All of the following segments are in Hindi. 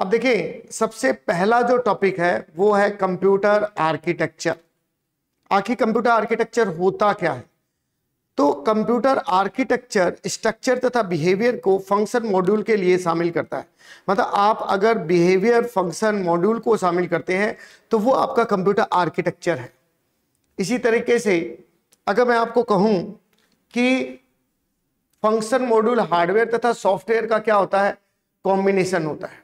अब देखिए, सबसे पहला जो टॉपिक है वो है कंप्यूटर आर्किटेक्चर। आखिर कंप्यूटर आर्किटेक्चर होता क्या है? तो कंप्यूटर आर्किटेक्चर स्ट्रक्चर तथा बिहेवियर को फंक्शन मॉड्यूल के लिए शामिल करता है। मतलब आप अगर बिहेवियर फंक्शन मॉड्यूल को शामिल करते हैं तो वो आपका कंप्यूटर आर्किटेक्चर है। इसी तरीके से अगर मैं आपको कहूं कि फंक्शन मॉड्यूल हार्डवेयर तथा सॉफ्टवेयर का क्या होता है, कॉम्बिनेशन होता है।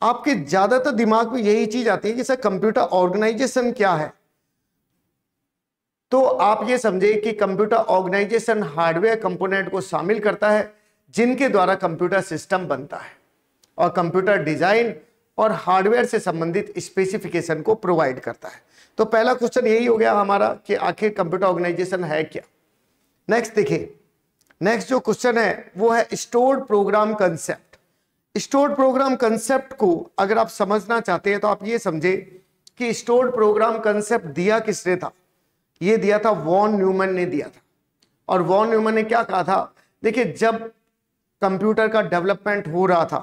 आपके ज्यादातर दिमाग में यही चीज आती है कि सर कंप्यूटर ऑर्गेनाइजेशन क्या है। तो आप ये समझे कि कंप्यूटर ऑर्गेनाइजेशन हार्डवेयर कंपोनेंट को शामिल करता है जिनके द्वारा कंप्यूटर सिस्टम बनता है और कंप्यूटर डिजाइन और हार्डवेयर से संबंधित स्पेसिफिकेशन को प्रोवाइड करता है। तो पहला क्वेश्चन यही हो गया हमारा कि आखिर कंप्यूटर ऑर्गेनाइजेशन है क्या। नेक्स्ट देखिए, नेक्स्ट जो क्वेश्चन है वो है stored program concept. Stored program concept को अगर आप समझना चाहते हैं तो आप ये समझे कि स्टोर्ड प्रोग्राम कंसेप्ट दिया किसने था? ये दिया था वॉन न्यूमैन ने दिया था। और वॉन न्यूमैन ने क्या कहा था? देखिए, जब कंप्यूटर का डेवलपमेंट हो रहा था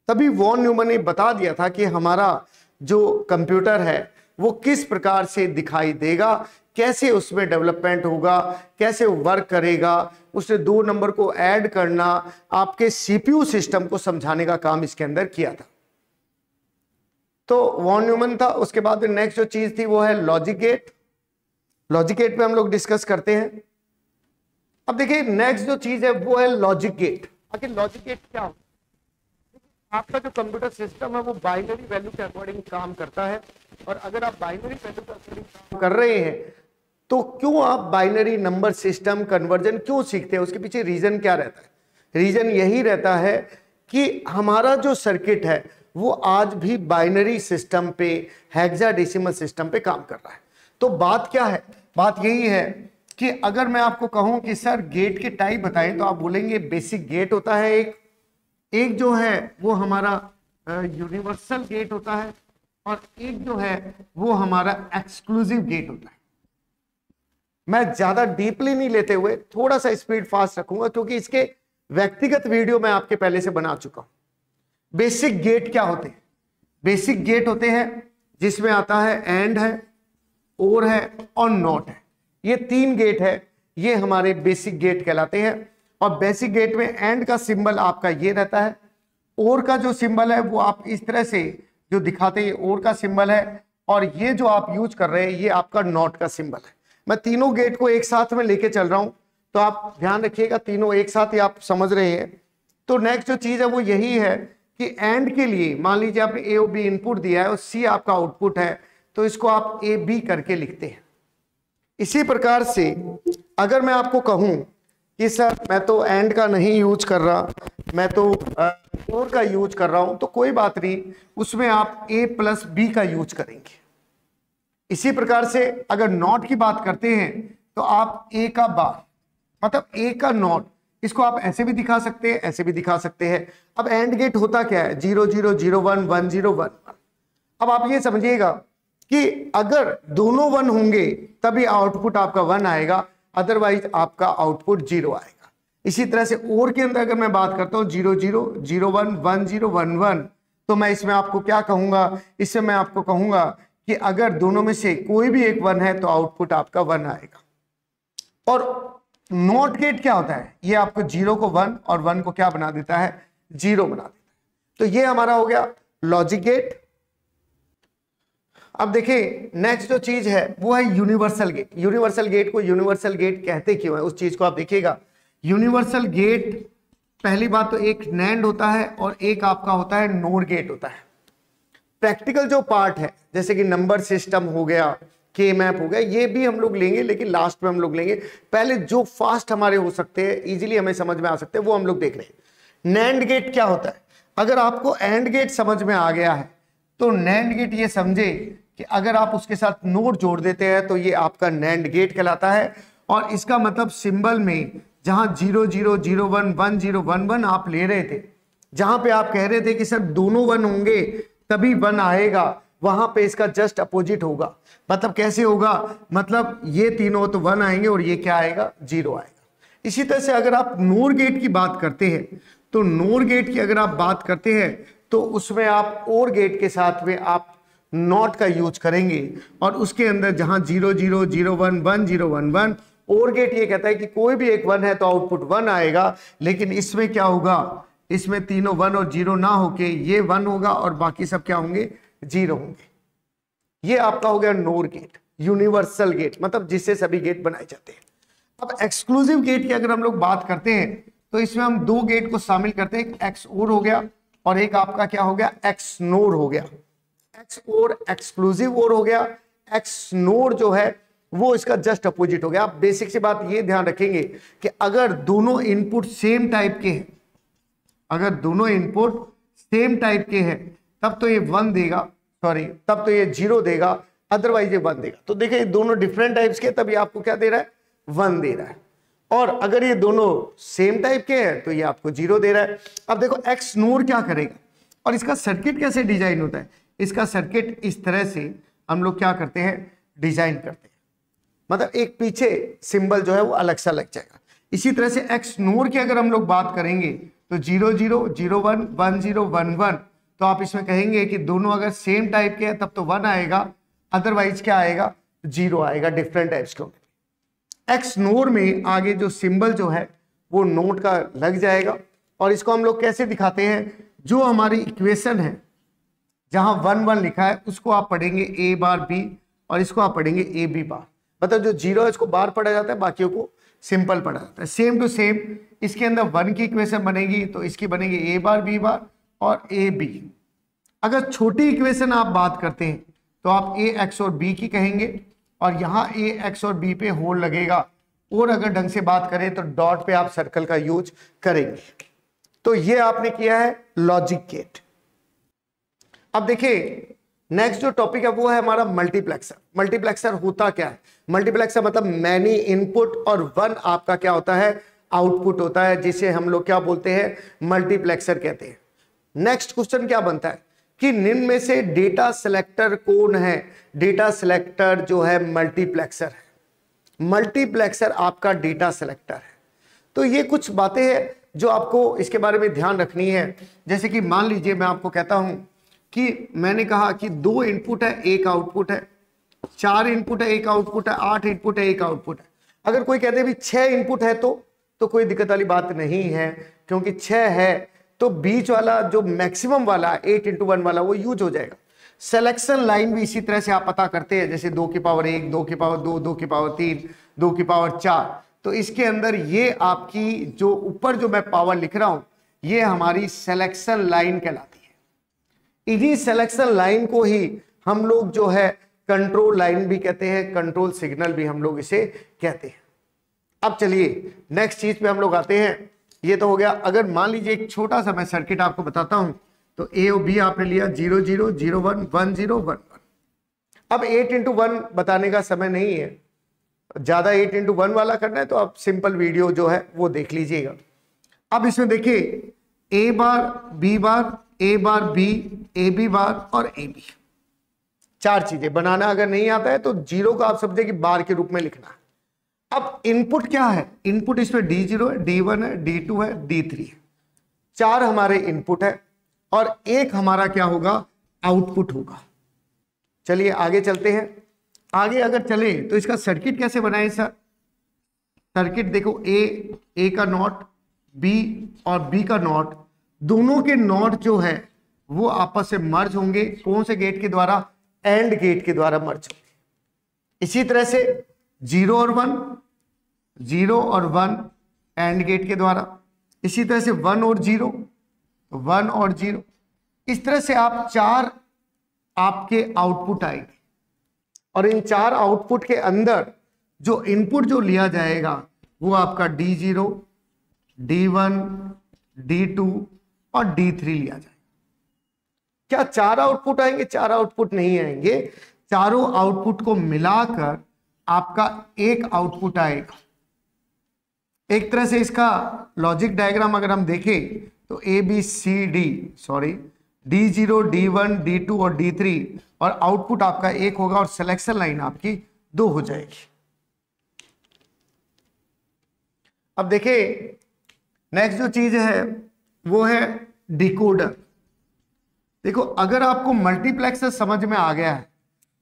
तभी वॉन न्यूमैन ने बता दिया था कि हमारा जो कंप्यूटर है वो किस प्रकार से दिखाई देगा, कैसे उसमें डेवलपमेंट होगा, कैसे वर्क करेगा। उसने 2 नंबर को ऐड करना, आपके सीपीयू सिस्टम को समझाने का काम इसके अंदर किया था। तो वॉन न्यूमैन था। उसके बाद नेक्स्ट जो चीज थी वो है लॉजिक गेट। लॉजिक गेट पे हम लोग डिस्कस करते हैं। अब देखिए, नेक्स्ट जो चीज है वो है लॉजिक गेट। आखिर लॉजिक गेट क्या होता है? आपका जो कंप्यूटर सिस्टम है वो बाइनरी वैल्यू के अकॉर्डिंग काम करता है। और अगर आप बाइनरी वैल्यू के अकॉर्डिंग काम कर रहे हैं तो क्यों आप बाइनरी नंबर सिस्टम कन्वर्जन क्यों सीखते हैं? उसके पीछे रीजन क्या रहता है? रीजन यही रहता है कि हमारा जो सर्किट है वो आज भी बाइनरी सिस्टम पे, हेक्साडेसिमल सिस्टम पे काम कर रहा है। तो बात क्या है? बात यही है कि अगर मैं आपको कहूं कि सर गेट के टाइप बताएं तो आप बोलेंगे बेसिक गेट होता है एक जो है वो हमारा यूनिवर्सल गेट होता है और एक जो है वो हमारा एक्सक्लूसिव गेट होता है। मैं ज्यादा डीपली नहीं लेते हुए थोड़ा सा स्पीड फास्ट रखूंगा क्योंकि इसके व्यक्तिगत वीडियो मैं आपके पहले से बना चुका हूं। बेसिक गेट क्या होते हैं? बेसिक गेट होते हैं जिसमें आता है एंड है, और है और नॉट है। ये 3 गेट है, ये हमारे बेसिक गेट कहलाते हैं। और बेसिक गेट में एंड का सिंबल आपका ये रहता है, और का जो सिंबल है वो आप इस तरह से जो दिखाते हैं, और का सिंबल है, और ये जो आप यूज कर रहे हैं ये आपका नॉट का सिंबल है। मैं तीनों गेट को एक साथ में लेके चल रहा हूं तो आप ध्यान रखिएगा, तीनों एक साथ ही आप समझ रहे हैं। तो नेक्स्ट जो चीज है वो यही है कि एंड के लिए मान लीजिए आपने ए और बी इनपुट दिया है और सी आपका आउटपुट है, तो इसको आप ए बी करके लिखते हैं। इसी प्रकार से अगर मैं आपको कहूं कि सर मैं तो एंड का नहीं यूज कर रहा, मैं तो और का यूज कर रहा हूं, तो कोई बात नहीं, उसमें आप ए प्लस बी का यूज करेंगे। इसी प्रकार से अगर नॉट की बात करते हैं तो आप ए का बार मतलब ए का नॉट, इसको आप ऐसे भी दिखा सकते हैं, ऐसे भी दिखा सकते हैं। अब एंड गेट होता क्या है? 0 0 0 1 1 0 1 1। अब आप ये समझिएगा कि अगर दोनों 1 होंगे तभी आउटपुट आपका 1 आएगा, अदरवाइज आपका आउटपुट 0 आएगा। इसी तरह से और के अंदर अगर मैं बात करता हूं 0 0 0 1 1 0 1 1, तो मैं इसमें आपको क्या कहूंगा? इसमें मैं आपको कहूंगा कि अगर दोनों में से कोई भी एक 1 है तो आउटपुट आपका 1 आएगा। और नॉट गेट क्या होता है? ये आपको 0 को 1 और 1 को क्या बना देता है? 0 बना देता है। तो ये हमारा हो गया लॉजिक गेट। अब देखिए, नेक्स्ट जो चीज है वो है यूनिवर्सल गेट। यूनिवर्सल गेट को यूनिवर्सल गेट कहते क्यों है, उस चीज को आप देखिएगा। यूनिवर्सल गेट, पहली बात तो एक नैंड होता है और एक आपका होता है नोर गेट होता है। प्रैक्टिकल जो पार्ट है जैसे कि नंबर सिस्टम हो गया, के मैप हो गया, ये भी हम लोग लेंगे, लेकिन लास्ट में हम लोग लेंगे। पहले जो फास्ट हमारे हो सकते हैं, इजीली हमें समझ में आ सकते हैं, वो हम लोग देख रहे हैं। नैंड गेट क्या होता है? अगर आपको एंड गेट समझ में आ गया है तो नैंड गेट ये समझे कि अगर आप उसके साथ नोट जोड़ देते हैं तो ये आपका नैंड गेट कहलाता है। और इसका मतलब सिंबल में जहां 0 0 0 1 1 0 1 1 आप ले रहे थे, जहां पे आप कह रहे थे कि सर दोनों 1 होंगे तभी 1 आएगा, वहां पे इसका जस्ट अपोजिट होगा। मतलब कैसे होगा? मतलब ये तीनों तो 1 आएंगे और ये क्या आएगा? 0 आएगा। इसी तरह से अगर आप नोर गेट की बात करते हैं तो नोर गेट की अगर आप बात करते हैं तो उसमें आप और गेट के साथ में आप नॉट का यूज करेंगे और उसके अंदर जहां 0 0 0 1 1 0 1 1 और गेट ये कहता है कि कोई भी एक 1 है तो आउटपुट 1 आएगा, लेकिन इसमें क्या होगा, इसमें तीनों 1 और 0 ना होके ये 1 होगा और बाकी सब क्या होंगे, 0 होंगे। ये आपका हो गया नोर गेट, यूनिवर्सल गेट, मतलब जिससे सभी गेट बनाए जाते हैं। अब एक्सक्लूसिव गेट की अगर हम लोग बात करते हैं तो इसमें हम दो गेट को शामिल करते हैं, एक एक्स ओर हो गया और एक आपका क्या हो गया, एक्स नोर हो गया। एक्स ओर एक्सक्लूसिव ओर हो गया, एक्स नोर जो है वो इसका जस्ट अपोजिट हो गया। आप बेसिक सी बात ये ध्यान रखेंगे कि अगर दोनों इनपुट सेम टाइप के हैं, अगर दोनों इनपुट सेम टाइप के हैं तब तो ये 1 देगा, सॉरी तब तो ये 0 देगा, अदरवाइज ये 1 देगा। तो देखिए दोनों डिफरेंट टाइप्स के, तब ये आपको क्या दे रहा है, 1 दे रहा है। और अगर ये दोनों सेम टाइप के हैं तो ये आपको 0 दे रहा है। अब देखो एक्स नोर क्या करेगा और इसका सर्किट कैसे डिजाइन होता है। इसका सर्किट इस तरह से हम लोग क्या करते हैं, डिजाइन करते हैं, मतलब एक पीछे सिंबल जो है वो अलग सा लग जाएगा। इसी तरह से एक्स नोर की अगर हम लोग बात करेंगे तो 0 0 0 1 1 0 1 1, तो आप इसमें कहेंगे कि दोनों अगर सेम टाइप के हैं तब तो 1 आएगा, अदरवाइज क्या आएगा, 0 आएगा, डिफरेंट टाइप्स के। एक्स नोर में आगे जो सिंबल जो है वो नोट का लग जाएगा और इसको हम लोग कैसे दिखाते हैं, जो हमारी इक्वेशन है जहां 1 1 लिखा है उसको आप पढ़ेंगे ए बार बी और इसको आप पढ़ेंगे ए बी बार, मतलब जो 0 है इसको बार पढ़ा जाता है, बाकियों को सिंपल पढ़ा जाता है। सेम टू सेम इसके अंदर 1 की इक्वेशन बनेगी तो इसकी बनेगी ए बार बी बार और ए बी। अगर छोटी इक्वेशन आप बात करते हैं तो आप ए एक्स और बी की कहेंगे और यहाँ ए एक्स और बी पे होल लगेगा, और अगर ढंग से बात करें तो डॉट पे आप सर्कल का यूज करेंगे। तो ये आपने किया है लॉजिक गेट। अब देखिए नेक्स्ट जो टॉपिक है वो है हमारा मल्टीप्लेक्सर। मल्टीप्लेक्सर होता क्या है, मल्टीप्लेक्सर मतलब मैनी इनपुट और 1 आपका क्या होता है, आउटपुट होता है, जिसे हम लोग क्या बोलते हैं, मल्टीप्लेक्सर कहते हैं। नेक्स्ट क्वेश्चन क्या बनता है कि निम्न में से डेटा सिलेक्टर कौन है। डेटा सिलेक्टर जो है मल्टीप्लेक्सर है, मल्टीप्लेक्सर आपका डेटा सिलेक्टर है। तो ये कुछ बातें हैं जो आपको इसके बारे में ध्यान रखनी है। जैसे कि मान लीजिए मैं आपको कहता हूं कि मैंने कहा कि 2 इनपुट है 1 आउटपुट है, 4 इनपुट है 1 आउटपुट है, 8 इनपुट है 1 आउटपुट है। अगर कोई कहते भी 6 इनपुट है तो कोई दिक्कत वाली बात नहीं है, क्योंकि 6 है तो बीच वाला जो मैक्सिमम वाला 8 × 1 वाला वो यूज हो जाएगा। सिलेक्शन लाइन भी इसी तरह से आप पता करते हैं, जैसे 2 की पावर 1, 2 की पावर 2, 2 की पावर 3, 2 की पावर 4। तो इसके अंदर ये आपकी जो ऊपर जो मैं पावर लिख रहा हूं ये हमारी सिलेक्शन लाइन कहलाती है। इन्हीं सिलेक्शन लाइन को ही हम लोग जो है कंट्रोल लाइन भी कहते हैं, कंट्रोल सिग्नल भी हम लोग इसे कहते हैं। अब चलिए नेक्स्ट चीज पे हम लोग आते हैं। ये तो हो गया। अगर मान लीजिए एक छोटा सा मैं सर्किट आपको बताता हूं तो ए और बी आपने लिया 0 0 0 1 1 0 1 1। अब 8 × 1 बताने का समय नहीं है, ज्यादा 8 × 1 वाला करना है तो आप सिंपल वीडियो जो है वो देख लीजिएगा। अब इसमें देखिए A bar B bar, A bar B, A B bar और ए बी, 4 चीजें बनाना। अगर नहीं आता है तो 0 को आप समझे कि बार के रूप में लिखना है। अब इनपुट क्या है, इनपुट इसमें D0 है, D1 है, D2 है, D3 है। 4 हमारे इनपुट है और 1 हमारा क्या होगा, आउटपुट होगा। चलिए आगे चलते हैं। आगे अगर चले तो इसका सर्किट कैसे बनाए सर। सर्किट देखो ए का नॉट, बी और बी का नॉट, दोनों के नॉट जो है वो आपस से मर्ज होंगे। कौन से गेट के द्वारा, एंड गेट के द्वारा मर्ज होंगे। इसी तरह से 0 और 1, 0 और 1 एंड गेट के द्वारा। इसी तरह से 1 और 0, 1 और 0। इस तरह से आप 4 आपके आउटपुट आएंगे और इन 4 आउटपुट के अंदर जो इनपुट जो लिया जाएगा वो आपका D0, D1, D2 और D3 लिया जाएगा। क्या 4 आउटपुट आएंगे? 4 आउटपुट नहीं आएंगे, चारों आउटपुट को मिलाकर आपका एक आउटपुट आएगा। एक तरह से इसका लॉजिक डायग्राम अगर हम देखें तो D0, D1, D2 और D3 और आउटपुट आपका एक होगा और सिलेक्शन लाइन आपकी 2 हो जाएगी। अब देखिए नेक्स्ट जो चीज है वो है डिकोडर। देखो अगर आपको मल्टीप्लेक्सर समझ में आ गया है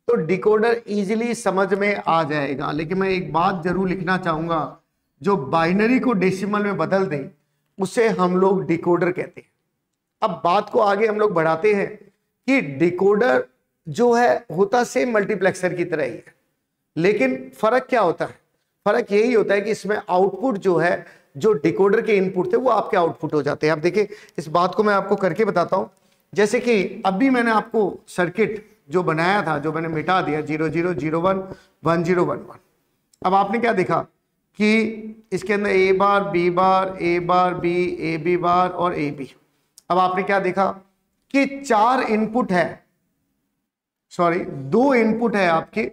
तो डिकोडर इजीली समझ में आ जाएगा। लेकिन मैं एक बात जरूर लिखना चाहूंगा, जो बाइनरी को डेसिमल में बदल दे उसे हम लोग डिकोडर कहते हैं। अब बात को आगे हम लोग बढ़ाते हैं कि डिकोडर जो है होता सेम मल्टीप्लेक्सर की तरह ही है, लेकिन फर्क क्या होता है? फर्क यही होता है कि इसमें आउटपुट जो है, जो डिकोडर के इनपुट थे वो आपके आउटपुट हो जाते हैं। अब देखिए इस बात को मैं आपको करके बताता हूं। जैसे कि अभी मैंने आपको सर्किट जो बनाया था, जो मैंने मिटा दिया 0 0 0 1 1 0 1 1। अब आपने क्या देखा कि इसके अंदर A bar B bar A bar B A B bar और ए बी। अब आपने क्या देखा कि 4 इनपुट है, सॉरी 2 इनपुट है आपके,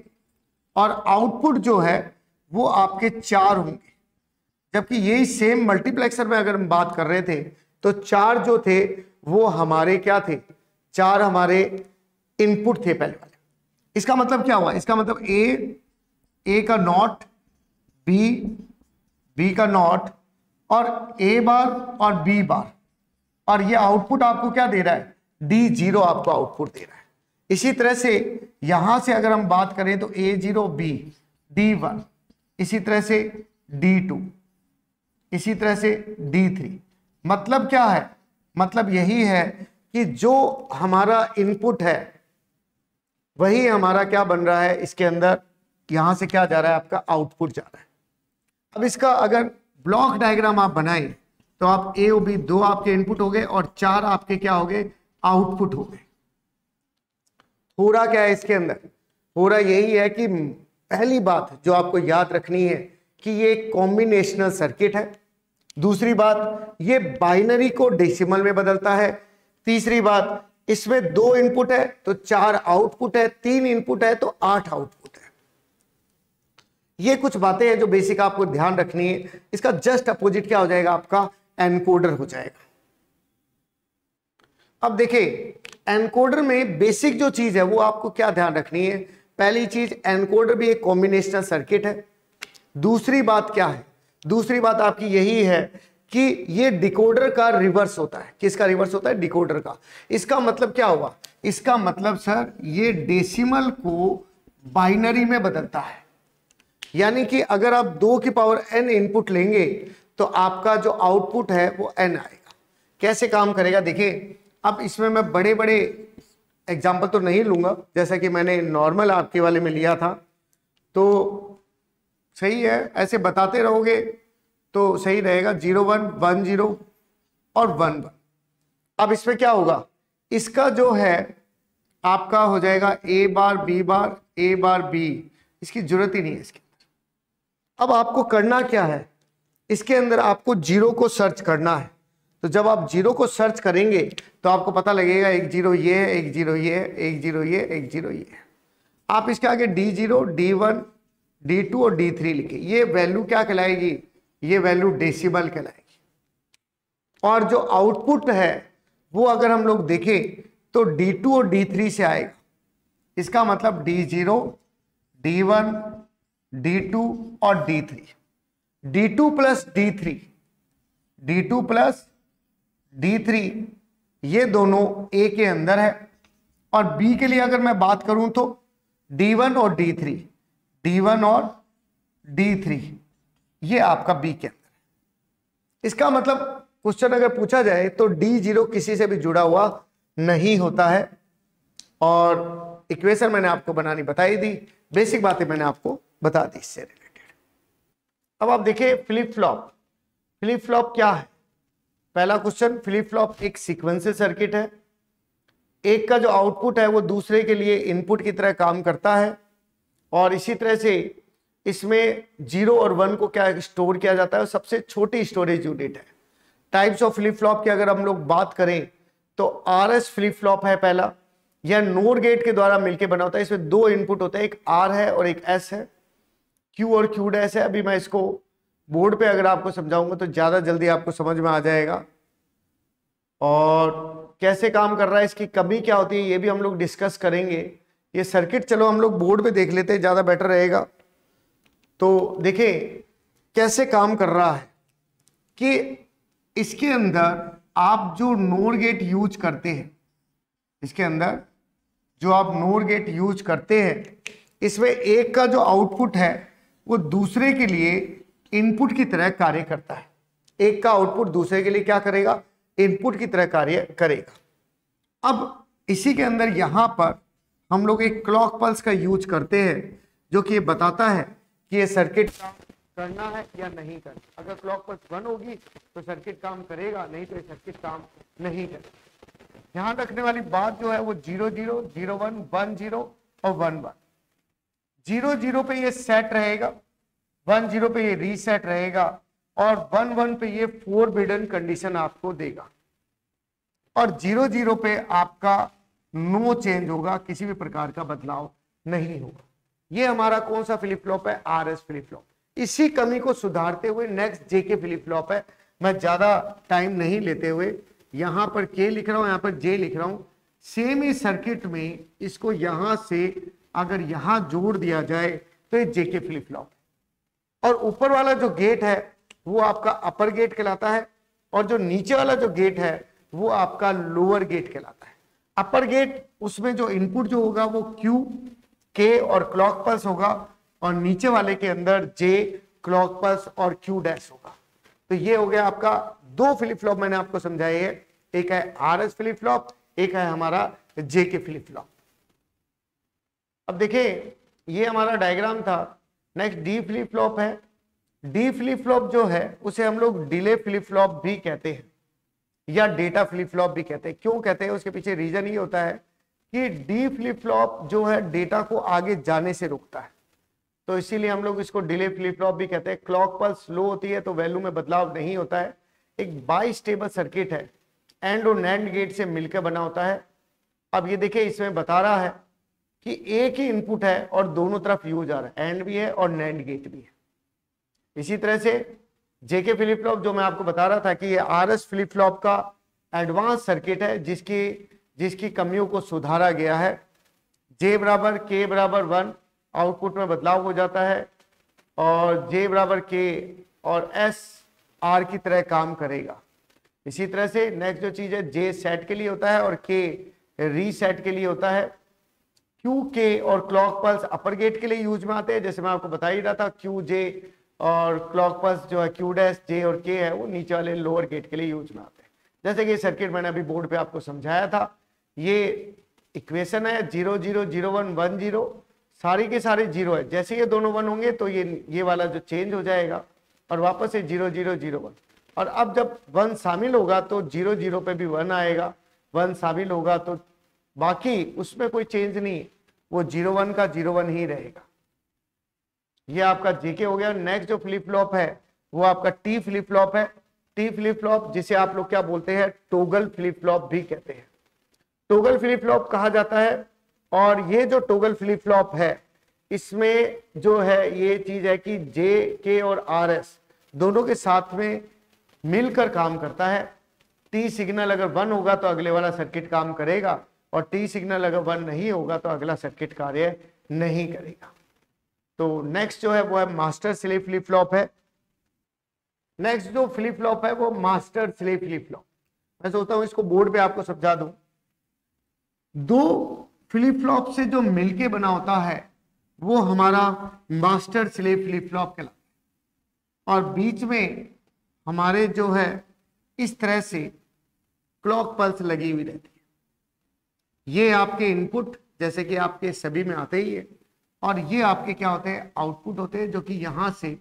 और आउटपुट जो है वो आपके 4 होंगे। जबकि यही सेम मल्टीप्लेक्सर में अगर हम बात कर रहे थे तो 4 जो थे वो हमारे क्या थे? 4 हमारे इनपुट थे पहले वाले। इसका मतलब क्या हुआ? इसका मतलब ए का नॉट, बी का नॉट, और ए बार और बी बार, और ये आउटपुट आपको क्या दे रहा है? D0 आपको आउटपुट दे रहा है। इसी तरह से यहां से अगर हम बात करें तो A0 B D1, इसी तरह से D2, इसी तरह से D3। मतलब क्या है? मतलब यही है कि जो हमारा इनपुट है वही हमारा क्या बन रहा है इसके अंदर, यहां से क्या जा रहा है? आपका आउटपुट जा रहा है। अब इसका अगर ब्लॉक डायग्राम आप बनाएं तो आप ए और बी 2 आपके इनपुट हो गए और 4 आपके क्या हो गए? आउटपुट हो गए। हो रहा क्या है इसके अंदर? हो रहा यही है कि पहली बात जो आपको याद रखनी है कि ये एक कॉम्बिनेशनल सर्किट है। दूसरी बात, ये बाइनरी को डेसिमल में बदलता है। तीसरी बात, इसमें 2 इनपुट है तो 4 आउटपुट है, 3 इनपुट है तो 8 आउटपुट है। ये कुछ बातें हैं जो बेसिक आपको ध्यान रखनी है। इसका जस्ट अपोजिट क्या हो जाएगा? आपका एनकोडर हो जाएगा। अब देखिए एनकोडर में बेसिक जो चीज है वो आपको क्या ध्यान रखनी है? पहली चीज, एनकोडर भी एक कॉम्बिनेशनल सर्किट है। दूसरी बात क्या है? दूसरी बात आपकी यही है कि ये डिकोडर का रिवर्स होता है। किसका रिवर्स होता है? डिकोडर का। इसका मतलब क्या हुआ? इसका मतलब सर ये डेसिमल को बाइनरी में बदलता है। यानी कि अगर आप 2 की पावर n इनपुट लेंगे तो आपका जो आउटपुट है वो n आएगा। कैसे काम करेगा देखिए। अब इसमें मैं बड़े बड़े एग्जाम्पल तो नहीं लूंगा, जैसा कि मैंने नॉर्मल आपके वाले में लिया था, तो सही है। ऐसे बताते रहोगे तो सही रहेगा। 0 1 1 0 और 1 1। अब इसमें क्या होगा? इसका जो है आपका हो जाएगा ए bar B bar A bar B. इसकी जरूरत ही नहीं है इसके अंदर। अब आपको करना क्या है? इसके अंदर आपको 0 को सर्च करना है। तो जब आप 0 को सर्च करेंगे तो आपको पता लगेगा 1 0 ये है, 1 0 ये है, 1 0 ये, 1 0 ये है। आप इसके आगे D0 D1 D2 और D3 लिखे। ये वैल्यू क्या कहलाएगी? ये वैल्यू डेसिमल कहलाएगी। और जो आउटपुट है वो अगर हम लोग देखें तो D2 और D3 से आएगा। इसका मतलब D0 D1 D2 और D3, D2 plus D3, D2 plus D3, ये दोनों A के अंदर है। और B के लिए अगर मैं बात करूं तो D1 और D3, D1 और D3, ये आपका B के अंदर है। इसका मतलब क्वेश्चन अगर पूछा जाए तो D0 किसी से भी जुड़ा हुआ नहीं होता है। और इक्वेशन मैंने आपको बनानी बताई दी, बेसिक बातें मैंने आपको बता दी इससे रिलेटेड। अब आप देखिए फ्लिप फ्लॉप। फ्लिप फ्लॉप क्या है? पहला क्वेश्चन, फ्लिप फ्लॉप एक सीक्वेंशियल सर्किट है। एक का जो आउटपुट है वो दूसरे के लिए इनपुट की तरह काम करता है। और इसी तरह से इसमें 0 और 1 को क्या स्टोर किया जाता है? सबसे छोटी स्टोरेज यूनिट है। टाइप्स ऑफ फ्लिप फ्लॉप की अगर हम लोग बात करें तो RS फ्लिप फ्लॉप है पहला। यह नोर गेट के द्वारा मिलकर बना होता है। इसमें 2 इनपुट होते हैं, एक R है और एक S है। Q और Q डैश है। अभी मैं इसको बोर्ड पे अगर आपको समझाऊंगा तो ज्यादा जल्दी आपको समझ में आ जाएगा। और कैसे काम कर रहा है, इसकी कमी क्या होती है, ये भी हम लोग डिस्कस करेंगे। ये सर्किट चलो हम लोग बोर्ड पे देख लेते हैं, ज्यादा बेटर रहेगा। तो देखें कैसे काम कर रहा है कि इसके अंदर आप जो नोर गेट यूज करते हैं इसके अंदर जो आप नोर गेट यूज करते हैं, इसमें एक का जो आउटपुट है वो दूसरे के लिए इनपुट की तरह कार्य करता है। एक का आउटपुट दूसरे के लिए क्या करेगा, इनपुट की तरह कार्य करेगा। अब इसी के अंदर यहां पर हम लोग एक क्लॉक पल्स का यूज करते हैं, जो कि ये बताता है कि ये सर्किट काम करना है या नहीं करना। अगर क्लॉक पल्स 1 होगी तो सर्किट काम करेगा, नहीं तो ये सर्किट काम नहीं करेगा। ध्यान रखने वाली बात जो है वो 0 0 0 1 1 0 और 1 1। 0 0 पे ये सेट रहेगा, 1 0 पे ये रीसेट रहेगा और 1 1 पे ये फोरबिडन कंडीशन आपको देगा। और 0 0 पे आपका नो चेंज होगा, किसी भी प्रकार का बदलाव नहीं होगा। ये हमारा कौन सा फ्लिप फ्लॉप है, आरएस फ्लिप फ्लॉप। इसी कमी को सुधारते हुए नेक्स्ट जेके फ्लिप फ्लॉप है। मैं ज्यादा टाइम नहीं लेते हुए यहां पर के लिख रहा हूं, यहां पर जे लिख रहा हूं। सेम ही सर्किट में इसको यहां से अगर यहां जोड़ दिया जाए तो ये जेके फ्लिप फ्लॉप। और ऊपर वाला जो गेट है वो आपका अपर गेट कहलाता है और जो नीचे वाला जो गेट है वो आपका लोअर गेट कहलाता है। अपर गेट उसमें जो इनपुट जो होगा वो क्यू, के और क्लॉक पल्स होगा और नीचे वाले के अंदर जे, क्लॉक पल्स और क्यू डैश होगा। तो ये हो गया आपका दो फ्लिप फ्लॉप मैंने आपको समझाए है, एक है आरएस फ्लिप फ्लॉप, एक है हमारा जेके फ्लिप फ्लॉप। अब देखिए ये हमारा डायग्राम था। नेक्स्ट डी फ्लिप फ्लॉप है। डी फ्लिप फ्लॉप जो है उसे हम लोग डिले फ्लिप फ्लॉप भी कहते हैं या डेटा फ्लिप फ्लॉप भी कहते हैं। क्यों कहते हैं, उसके पीछे रीजन ये होता है कि डी फ्लिप फ्लॉप जो है डेटा को आगे जाने से रोकता है, तो इसीलिए हम लोग इसको डिले फ्लिप फ्लॉप भी कहते हैं। क्लॉक पल्स स्लो होती है तो वैल्यू में बदलाव नहीं होता है। एक बाइस्टेबल सर्किट है, एंड और नैंड गेट से मिलकर बना होता है। अब ये देखिए इसमें बता रहा है कि एक ही इनपुट है और दोनों तरफ यूज आ रहा है, एंड भी है और नैंड गेट भी है। इसी तरह से जेके फ्लिप फ्लॉप जो मैं आपको बता रहा था कि ये आरएस फ्लिप फ्लॉप का एडवांस सर्किट है जिसकी कमियों को सुधारा गया है। जे बराबर के बराबर 1 आउटपुट में बदलाव हो जाता है और जे बराबर के और एस आर की तरह काम करेगा। इसी तरह से नेक्स्ट जो चीज है, जे सेट के लिए होता है और के रीसेट के लिए होता है। क्यू, के और क्लॉक पल्स अपर गेट के लिए यूज में आते हैं, जैसे मैं आपको बता ही रहा था। क्यू, जे और क्लॉक पल्स जो है क्यू डैश, जे और के है वो नीचे वाले लोअर गेट के लिए यूज में आते हैं। जैसे कि सर्किट मैंने अभी बोर्ड पे आपको समझाया था। ये इक्वेशन है 0 0 0 1 1 0, सारी के सारे 0 है। जैसे ये दोनों 1 होंगे तो ये वाला जो चेंज हो जाएगा और वापस से 0 0 0 1। और अब जब 1 शामिल होगा तो 0 0 पे भी 1 आएगा, 1 शामिल होगा तो बाकी उसमें कोई चेंज नहीं, वो 0 1 का 0 1 ही रहेगा। ये आपका जेके हो गया। नेक्स्ट जो फ्लिप फ्लॉप है वो आपका टी फ्लिप फ्लॉप है। टी फ्लिप फ्लॉप जिसे आप लोग क्या बोलते हैं, टोगल फ्लिप फ्लॉप भी कहते हैं। टोगल फ्लिप फ्लॉप कहा जाता है। और ये जो टोगल फ्लिप फ्लॉप है इसमें जो है ये चीज है कि जे, के और आर एस दोनों के साथ में मिलकर काम करता है। टी सिग्नल अगर 1 होगा तो अगले वाला सर्किट काम करेगा और टी सिग्नल अगर 1 नहीं होगा तो अगला सर्किट कार्य नहीं करेगा। तो नेक्स्ट जो है वो है मास्टर स्लेव फ्लिप फ्लॉप है। नेक्स्ट जो फ्लिप फ्लॉप है वो मास्टर स्लेव फ्लिप फ्लॉप। मैं सोचता हूं इसको बोर्ड पे आपको समझा दूं। दो फ्लिप फ्लॉप से जो मिलके बना होता है वो हमारा मास्टर स्लेव फ्लिप फ्लॉप कहलाता है। और बीच में हमारे जो है इस तरह से क्लॉक पल्स लगी हुई रहती है। ये आपके इनपुट जैसे कि आपके सभी में आते ही है और ये आपके क्या होते हैं, आउटपुट होते हैं, जो कि यहां से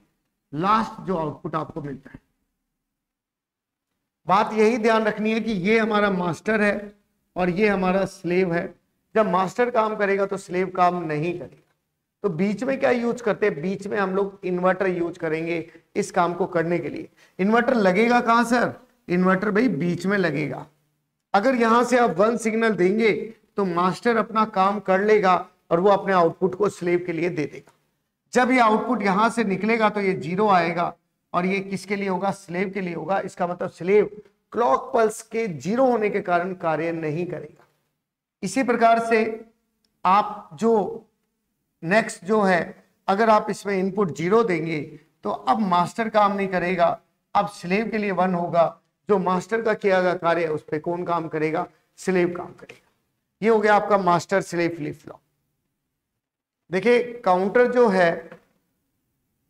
लास्ट जो आउटपुट आपको मिलता है। बात यही ध्यान रखनी है कि ये हमारा मास्टर है और ये हमारा स्लेव है। जब मास्टर काम करेगा तो स्लेव काम नहीं करेगा। तो बीच में क्या यूज करते हैं, बीच में हम लोग इन्वर्टर यूज करेंगे इस काम को करने के लिए। इन्वर्टर लगेगा कहां सर, इन्वर्टर भाई बीच में लगेगा। अगर यहां से आप 1 सिग्नल देंगे तो मास्टर अपना काम कर लेगा और वो अपने आउटपुट को स्लेव के लिए दे देगा। जब ये आउटपुट यहां से निकलेगा तो ये 0 आएगा और ये किसके लिए होगा, स्लेव के लिए होगा। इसका मतलब स्लेव क्लॉक पल्स के 0 होने के कारण कार्य नहीं करेगा। इसी प्रकार से आप जो नेक्स्ट जो है, अगर आप इसमें इनपुट 0 देंगे तो अब मास्टर काम नहीं करेगा, अब स्लेव के लिए 1 होगा। जो मास्टर का किया गया कार्य उस पर कौन काम करेगा, स्लेव काम करेगा। ये हो गया आपका मास्टर स्लेव फ्लिप फ्लॉप। देखिए काउंटर जो है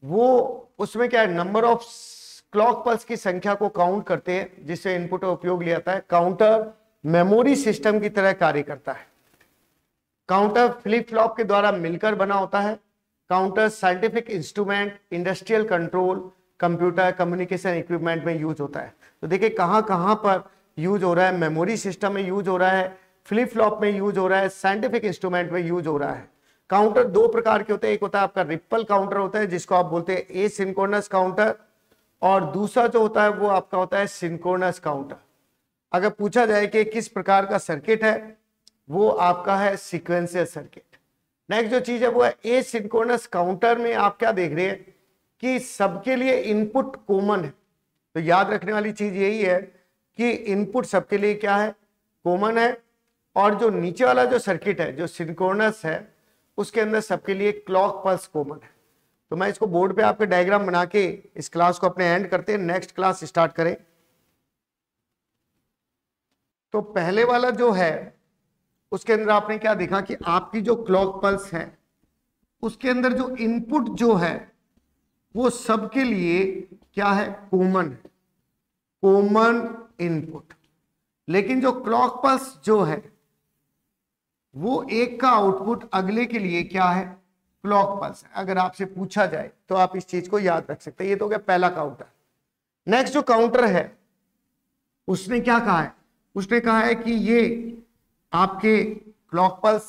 वो उसमें क्या है, नंबर ऑफ क्लॉक पल्स की संख्या को काउंट करते हैं जिससे इनपुट का उपयोग लिया जाता है। काउंटर मेमोरी सिस्टम की तरह कार्य करता है। काउंटर फ्लिप फ्लॉप के द्वारा मिलकर बना होता है। Counter scientific instrument, industrial control, computer, communication equipment में यूज होता है। तो देखिए कहां कहां पर यूज हो रहा है, मेमोरी सिस्टम में यूज हो रहा है, फ्लिप फ्लॉप में यूज हो रहा है, साइंटिफिक इंस्ट्रूमेंट में यूज हो रहा है। काउंटर दो प्रकार के होते हैं, एक होता है आपका रिपल काउंटर होता है जिसको आप बोलते हैं एसिंक्रोनस काउंटर, और दूसरा जो होता है वो आपका होता है सिंक्रोनस काउंटर। अगर पूछा जाए कि किस प्रकार का सर्किट है, वो आपका है सीक्वेंशियल सर्किट। नेक्स्ट जो चीज है वो है एसिंक्रोनस काउंटर में आप क्या देख रहे हैं कि सबके लिए इनपुट कॉमन है। तो याद रखने वाली चीज यही है कि इनपुट सबके लिए क्या है, कॉमन है, और जो नीचे वाला जो सर्किट है जो सिंक्रोनस है उसके अंदर सबके लिए क्लॉक पल्स कॉमन है। तो मैं इसको बोर्ड पे आपके डायग्राम बना के इस क्लास को अपने एंड करते हैं, नेक्स्ट क्लास स्टार्ट करें। तो पहले वाला जो है उसके अंदर आपने क्या देखा कि आपकी जो क्लॉक पल्स है उसके अंदर जो इनपुट जो है वो सबके लिए क्या है, कॉमन है, कॉमन इनपुट। लेकिन जो क्लॉक पल्स जो है वो एक का आउटपुट अगले के लिए क्या है, क्लॉक पल्स है। अगर आपसे पूछा जाए तो आप इस चीज को याद रख सकते हैं। ये तो हो गया पहला काउंटर। नेक्स्ट जो काउंटर है उसने क्या कहा है, उसने कहा है कि ये आपके क्लॉक पल्स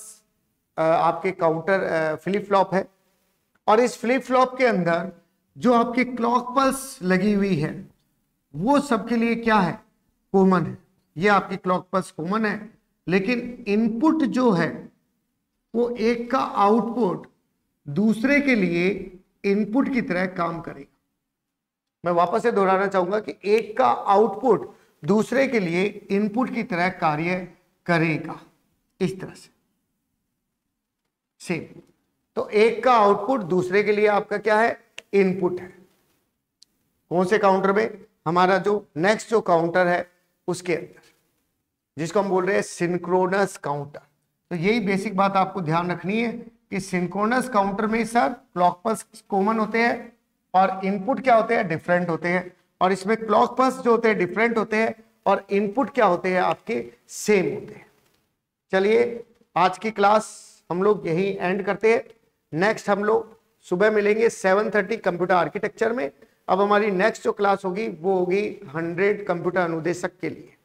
आपके काउंटर फ्लिप फ्लॉप है, और इस फ्लिप फ्लॉप के अंदर जो आपके क्लॉक पल्स लगी हुई है वो सबके लिए क्या है, कॉमन है। ये आपकी क्लॉक पल्स कॉमन है, लेकिन इनपुट जो है वो एक का आउटपुट दूसरे के लिए इनपुट की तरह काम करेगा। मैं वापस से दोहराना चाहूंगा कि एक का आउटपुट दूसरे के लिए इनपुट की तरह कार्य करेगा, इस तरह से सेम। तो एक का आउटपुट दूसरे के लिए आपका क्या है, इनपुट है। कौन से काउंटर में, हमारा जो नेक्स्ट जो काउंटर है उसके अंदर, जिसको हम बोल रहे हैं सिंक्रोनस काउंटर। तो यही बेसिक बात आपको ध्यान रखनी है कि सिंक्रोनस काउंटर में सर क्लॉक पल्स कॉमन होते हैं और इनपुट क्या होते हैं, डिफरेंट होते हैं। और इसमें क्लॉक पल्स जो होते हैं डिफरेंट होते हैं और इनपुट क्या होते हैं, आपके सेम होते हैं। चलिए आज की क्लास हम लोग यही एंड करते हैं। नेक्स्ट हम लोग सुबह मिलेंगे 7:30 कंप्यूटर आर्किटेक्चर में। अब हमारी नेक्स्ट जो क्लास होगी वो होगी 100 कंप्यूटर अनुदेशक के लिए।